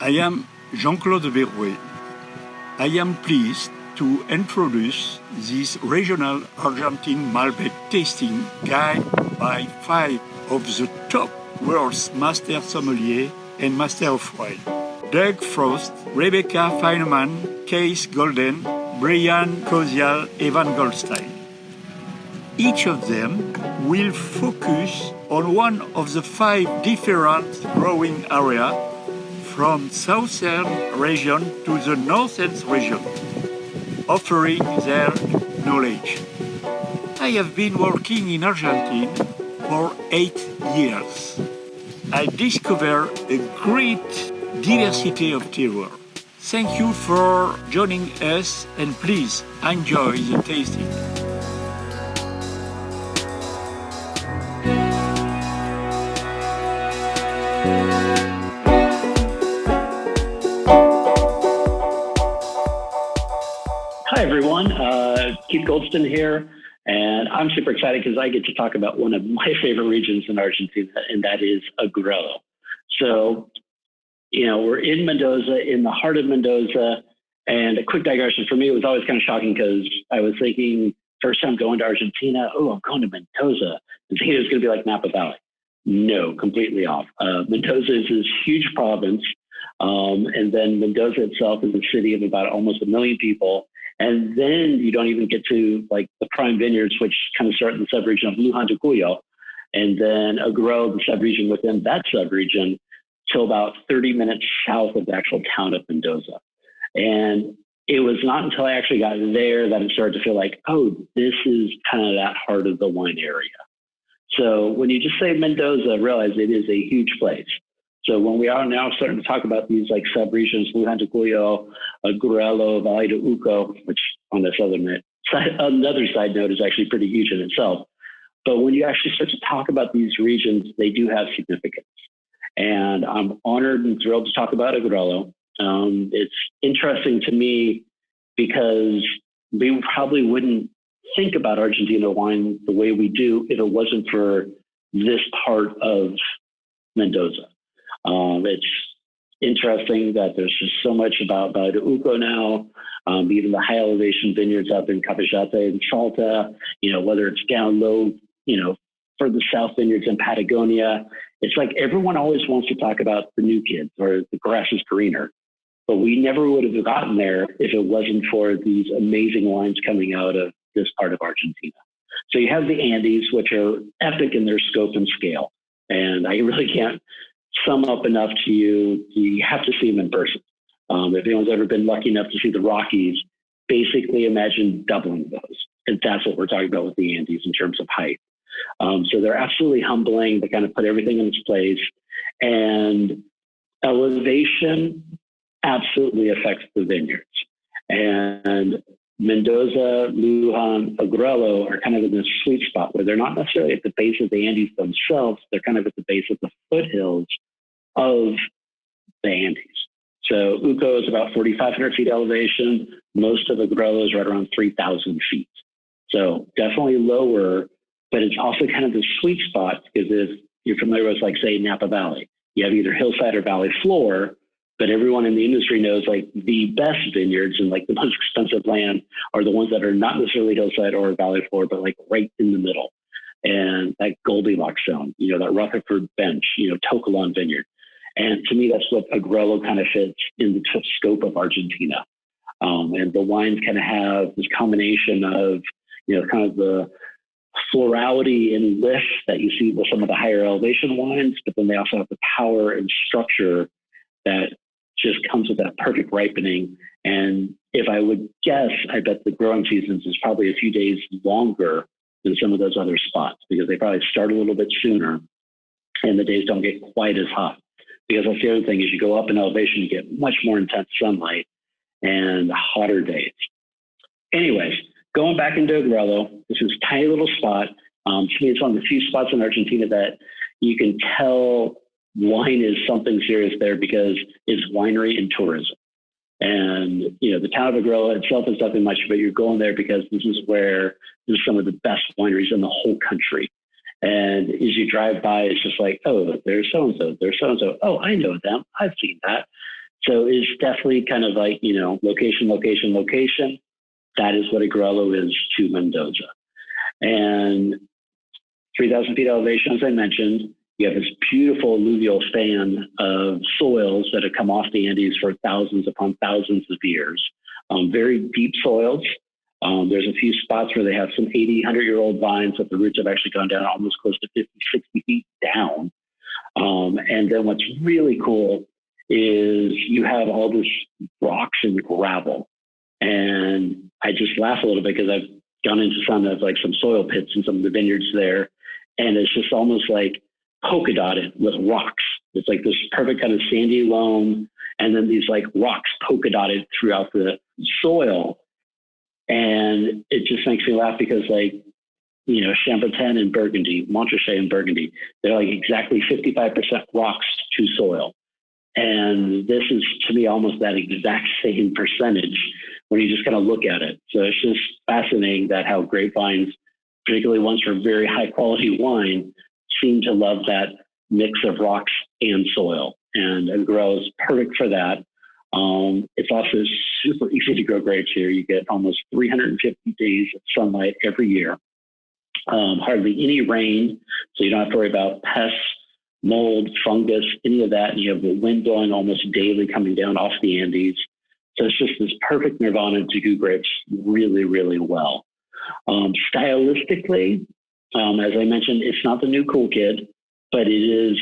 I am Jean-Claude Verrouet. I am pleased to introduce this regional Argentine Malbec tasting guide by 5 of the top world's master sommelier and master of wine. Doug Frost, Rebecca Feynman, Case Golden, Brian Kozial, Evan Goldston. Each of them will focus on one of the 5 different growing areas from southern region to the northeast region, offering their knowledge. I have been working in Argentina for 8 years. I discovered a great diversity of terroir. Thank you for joining us and please enjoy the tasting. Hi, everyone. Keith Goldston here, and I'm super excited because I get to talk about one of my favorite regions in Argentina, and that is Agrelo. So, we're in Mendoza, in the heart of Mendoza, and a quick digression for me, it was always kind of shocking because I was thinking, first time going to Argentina, I'm going to Mendoza, and thinking it was going to be like Napa Valley. No, completely off. Mendoza is this huge province, and then Mendoza itself is a city of about almost 1 million people. And then you don't even get to like the prime vineyards, which kind of start in the subregion of Lujan to Cuyo, and then Agrelo, the subregion within that subregion, till about 30 minutes south of the actual town of Mendoza. And it was not until I actually got there that it started to feel like, this is kind of that heart of the wine area. So when you just say Mendoza, realize it is a huge place. So when we are now starting to talk about these like subregions, Lujan to Cuyo, Agrelo, Valle de Uco, which on this another side note is actually pretty huge in itself. But when you actually start to talk about these regions, they do have significance. And I'm honored and thrilled to talk about Agrelo. It's interesting to me because we probably wouldn't think about Argentina wine the way we do if it wasn't for this part of Mendoza. It's interesting that there's just so much about Valle de Uco now, even the high elevation vineyards up in Cafayate and Salta, whether it's down low, further south vineyards in Patagonia. It's like everyone always wants to talk about the new kids or the grass is greener, but we never would have gotten there if it wasn't for these amazing wines coming out of this part of Argentina. So you have the Andes, which are epic in their scope and scale. And I really can't sum up enough to you. You have to see them in person. If anyone's ever been lucky enough to see the Rockies, basically imagine doubling those. And that's what we're talking about with the Andes in terms of height. So they're absolutely humbling. They kind of put everything in its place. And elevation absolutely affects the vineyards. And Mendoza, Lujan, Agrelo are kind of in this sweet spot where they're not necessarily at the base of the Andes themselves. They're kind of at the base of the foothills of the Andes. So Uco is about 4,500 feet elevation. Most of Agrelo is right around 3,000 feet. So definitely lower, but it's also kind of the sweet spot because if you're familiar with, like, say, Napa Valley, you have either hillside or valley floor, but everyone in the industry knows like the best vineyards and like the most expensive land are the ones that are not necessarily hillside or valley floor, but like right in the middle. And that Goldilocks zone, that Rutherford Bench, Tocolon Vineyard. And to me, that's what Agrelo kind of fits in the scope of Argentina. And the wines kind of have this combination of, kind of the florality and lift that you see with some of the higher elevation wines, but then they also have the power and structure that just comes with that perfect ripening. And if I would guess, I bet the growing seasons is probably a few days longer than some of those other spots because they probably start a little bit sooner and the days don't get quite as hot. Because that's the other thing is you go up in elevation, you get much more intense sunlight and hotter days. Anyways, going back into Agrelo, this is a tiny little spot. To me, it's one of the few spots in Argentina that you can tell wine is something serious there because it's winery and tourism. And, the town of Agrelo itself is nothing much, but you're going there because this is where there's some of the best wineries in the whole country. And as you drive by, it's just like, there's so-and-so, there's so-and-so. Oh, I know them. I've seen that. So it's definitely kind of like, location, location, location. That is what Agrelo is to Mendoza. And 3,000 feet elevation, as I mentioned, you have this beautiful alluvial fan of soils that have come off the Andes for thousands upon thousands of years. Very deep soils. There's a few spots where they have some 80, 100-year-old vines that the roots have actually gone down almost close to 50, 60 feet down. And then what's really cool is you have all this rocks and gravel. And I just laugh a little bit because I've gone into some of like some soil pits in some of the vineyards there. And it's just almost like polka dotted with rocks. It's like this perfect kind of sandy loam. And then these like rocks polka dotted throughout the soil. And it just makes me laugh because like, Chambertin and Burgundy, Montrachet and Burgundy, they're like exactly 55% rocks to soil. And this is, to me, almost that exact same percentage when you just kind of look at it. So it's just fascinating that how grapevines, particularly ones for very high quality wine, seem to love that mix of rocks and soil. And Agrelo is perfect for that. It's also super easy to grow grapes here. You get almost 350 days of sunlight every year. Hardly any rain, so you don't have to worry about pests, mold, fungus, any of that. And you have the wind blowing almost daily coming down off the Andes. So it's just this perfect nirvana to do grapes really, really well. Stylistically, as I mentioned, it's not the new cool kid, but it is,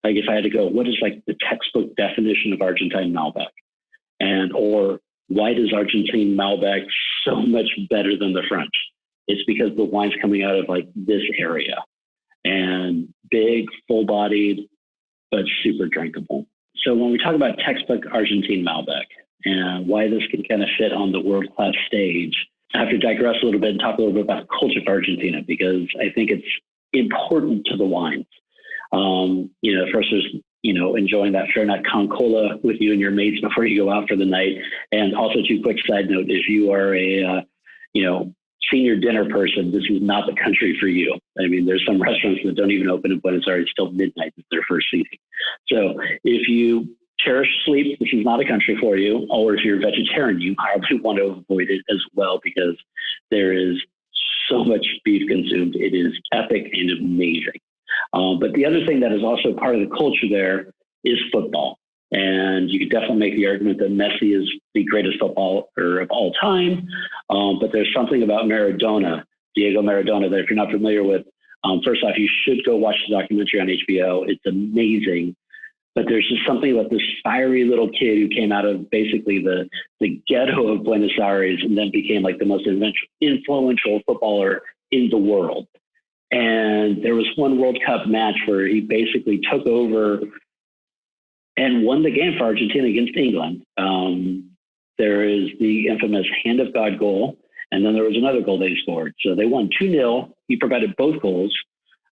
like if I had to go, what is like the textbook definition of Argentine Malbec? Or why does Argentine Malbec so much better than the French? It's because the wine's coming out of like this area and big, full-bodied, but super drinkable. So when we talk about textbook Argentine Malbec and why this can kind of fit on the world-class stage, I have to digress a little bit and talk a little bit about the culture of Argentina because I think it's important to the wines. First there's, enjoying that Fernet con cola with you and your mates before you go out for the night. And also, two quick side note, if you are a, senior dinner person, this is not the country for you. I mean, there's some restaurants that don't even open when it's already still midnight at their first seating. So if you cherish sleep, this is not a country for you. Or if you're a vegetarian, you probably want to avoid it as well because there is so much beef consumed. It is epic and amazing. But the other thing that is also part of the culture there is football. And you could definitely make the argument that Messi is the greatest footballer of all time. But there's something about Maradona, Diego Maradona, that if you're not familiar with, first off, you should go watch the documentary on HBO. It's amazing. But there's just something about this fiery little kid who came out of basically the ghetto of Buenos Aires and then became like the most influential footballer in the world. And there was one World Cup match where he basically took over and won the game for Argentina against England. There is the infamous hand of God goal, and then there was another goal they scored. So they won 2-0. He provided both goals.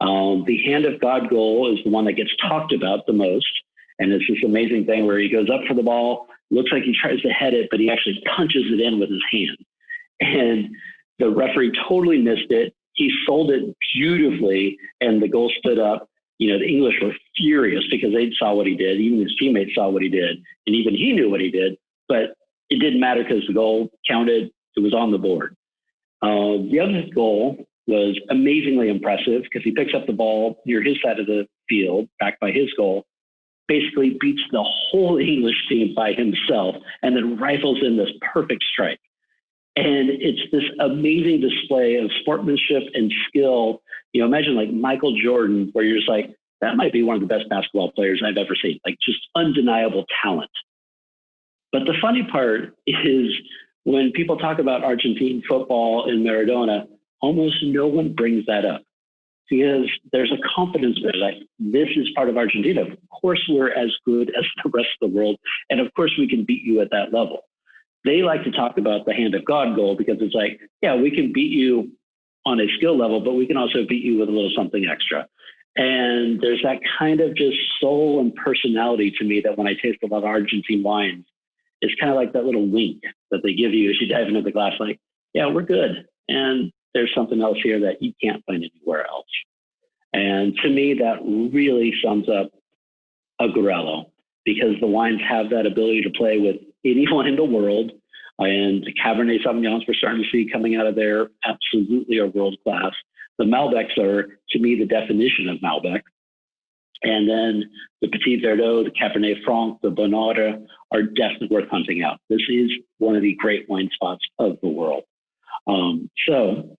The hand of God goal is the one that gets talked about the most. And it's this amazing thing where he goes up for the ball, looks like he tries to head it, but he actually punches it in with his hand. And the referee totally missed it. He sold it beautifully, and the goal stood up. The English were furious because they saw what he did. Even his teammates saw what he did, and even he knew what he did. But it didn't matter because the goal counted. It was on the board. The other goal was amazingly impressive because he picks up the ball near his side of the field, back by his goal, basically beats the whole English team by himself, and then rifles in this perfect strike. And it's this amazing display of sportsmanship and skill. Imagine like Michael Jordan, where you're just like, that might be one of the best basketball players I've ever seen, like just undeniable talent. But the funny part is when people talk about Argentine football and Maradona, almost no one brings that up because there's a confidence there that this is part of Argentina. Of course, we're as good as the rest of the world. And of course, we can beat you at that level. They like to talk about the hand of God goal because it's like, yeah, we can beat you on a skill level, but we can also beat you with a little something extra. And there's that kind of just soul and personality to me that when I taste a lot of Argentine wines, it's kind of like that little wink that they give you as you dive into the glass, like, yeah, we're good. And there's something else here that you can't find anywhere else. And to me, that really sums up Agrelo. because the wines have that ability to play with anyone in the world. And the Cabernet Sauvignons we're starting to see coming out of there absolutely are world class. The Malbecs are, to me, the definition of Malbec. And then the Petit Verdot, the Cabernet Franc, the Bonarda are definitely worth hunting out. This is one of the great wine spots of the world. So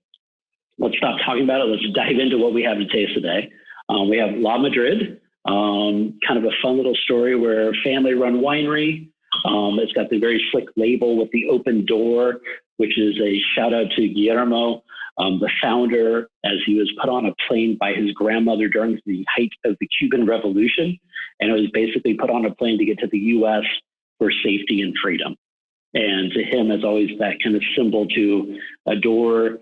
let's stop talking about it. Let's dive into what we have to taste today. We have Lamadrid, kind of a fun little story where family-run winery. It's got the very slick label with the open door, which is a shout out to Guillermo, the founder, as he was put on a plane by his grandmother during the height of the Cuban Revolution. And it was basically put on a plane to get to the U.S. for safety and freedom. And to him, it's always that kind of symbol to a door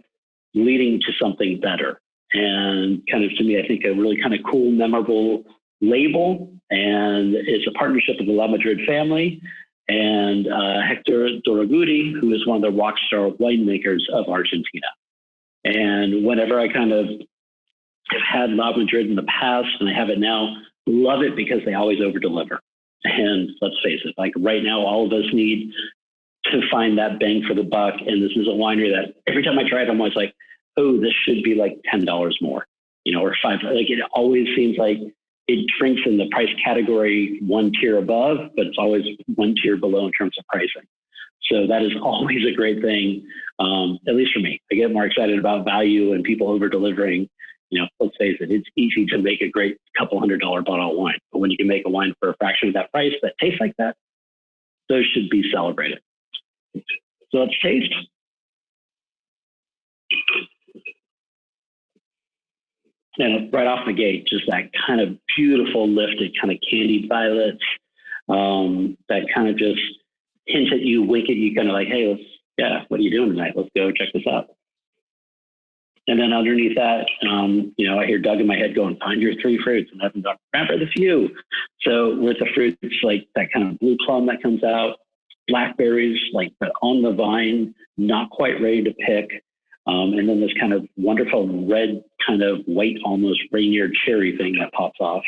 leading to something better. And kind of, to me, I think a really kind of cool, memorable label. And it's a partnership of the Lamadrid family and Hector Doragudi, who is one of the rock star winemakers of Argentina. And whenever I kind of have had Lamadrid in the past and I have it now, love it because they always over deliver. And let's face it, like right now, all of us need to find that bang for the buck. And this is a winery that every time I try it, I'm always like, oh, this should be like $10 more, or $5. Like it always seems like it drinks in the price category one tier above, but it's always one tier below in terms of pricing. So that is always a great thing, at least for me. I get more excited about value and people over delivering. Let's face it, it's easy to make a great couple $100 bottle of wine. But when you can make a wine for a fraction of that price that tastes like that, those should be celebrated. So let's taste. And right off the gate, just that kind of beautiful lifted kind of candied violets, that kind of just hint at you, wink at you, kind of like, hey, what are you doing tonight? Let's go check this out. And then underneath that, I hear Doug in my head going, find your three fruits, and I've got for the few. So with the fruits, like that kind of blue plum that comes out, blackberries, like but on the vine, not quite ready to pick. And then this kind of wonderful red, kind of white, almost Rainier cherry thing that pops off.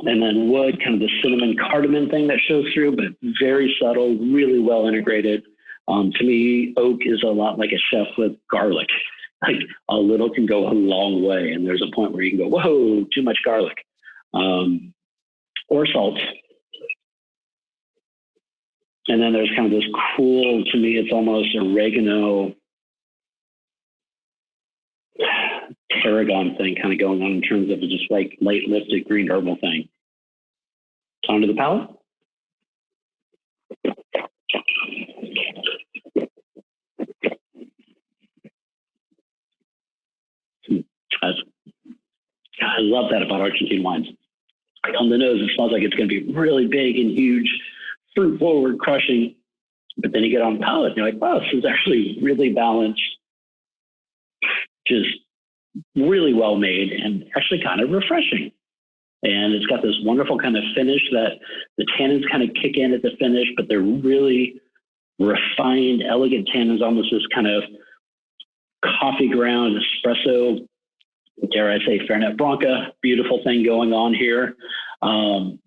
And then wood, kind of the cinnamon cardamom thing that shows through, but very subtle, really well integrated. To me, oak is a lot like a chef with garlic. Like a little can go a long way. And there's a point where you can go, whoa, too much garlic. Or salt. And then there's kind of this cool, to me, it's almost oregano tarragon thing kind of going on in terms of just like light lifted green herbal thing. Onto the palate. I love that about Argentine wines. Like on the nose, it smells like it's going to be really big and huge, fruit forward, crushing. But then you get on the palate and you're like, wow, this is actually really balanced, just really well made and actually kind of refreshing. And it's got this wonderful kind of finish that the tannins kind of kick in at the finish, but they're really refined, elegant tannins, almost this kind of coffee ground, espresso, dare I say, Fernet Branca, beautiful thing going on here. And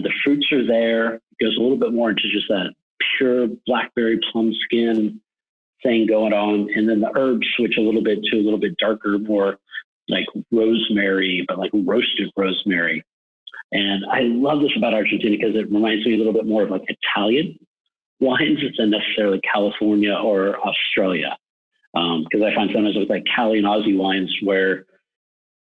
the fruits are there. It goes a little bit more into just that pure blackberry plum skin thing going on. And then the herbs switch a little bit to a little bit darker, more like rosemary, but like roasted rosemary. And I love this about Argentina because it reminds me a little bit more of like Italian wines than necessarily California or Australia. Because I find sometimes with like Cali and Aussie wines where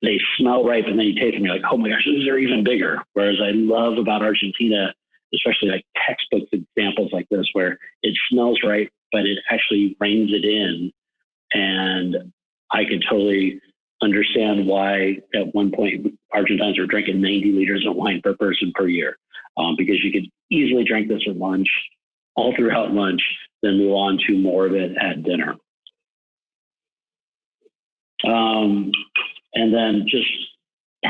they smell right, but then you taste them, you're like, oh my gosh, these are even bigger. Whereas I love about Argentina, especially like textbook examples like this, where it smells right, but it actually reins it in. And I could totally understand why at one point Argentines were drinking 90 liters of wine per person per year, because you could easily drink this at lunch, all throughout lunch, then move on to more of it at dinner. And then just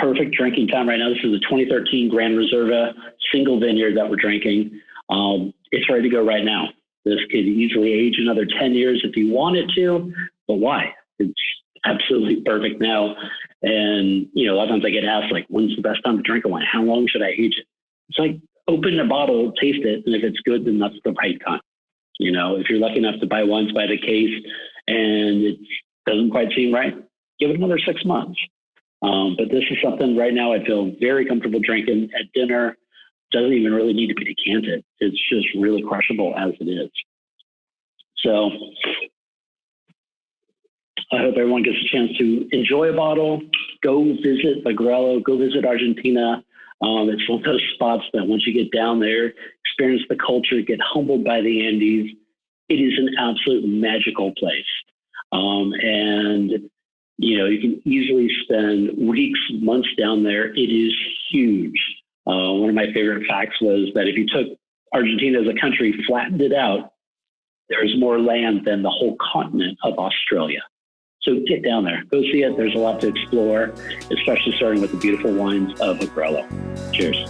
perfect drinking time right now. This is the 2013 Gran Reserva single vineyard that we're drinking. It's ready to go right now. This could easily age another 10 years if you want it to, but why? It's absolutely perfect now. And, a lot of times I get asked, like, when's the best time to drink a wine? How long should I age it? It's like, open the bottle, taste it, and if it's good, then that's the right time. If you're lucky enough to buy wines by the case and it doesn't quite seem right, give it another 6 months. But this is something right now I feel very comfortable drinking at dinner. Doesn't even really need to be decanted. It's just really crushable as it is. So I hope everyone gets a chance to enjoy a bottle, go visit Agrelo, go visit Argentina. It's one of those spots that once you get down there, experience the culture, get humbled by the Andes, it is an absolute magical place. And you can easily spend weeks, months down there. It is huge. One of my favorite facts was that if you took Argentina as a country, flattened it out, there's more land than the whole continent of Australia. So get down there, go see it. There's a lot to explore, especially starting with the beautiful wines of Agrelo. Cheers.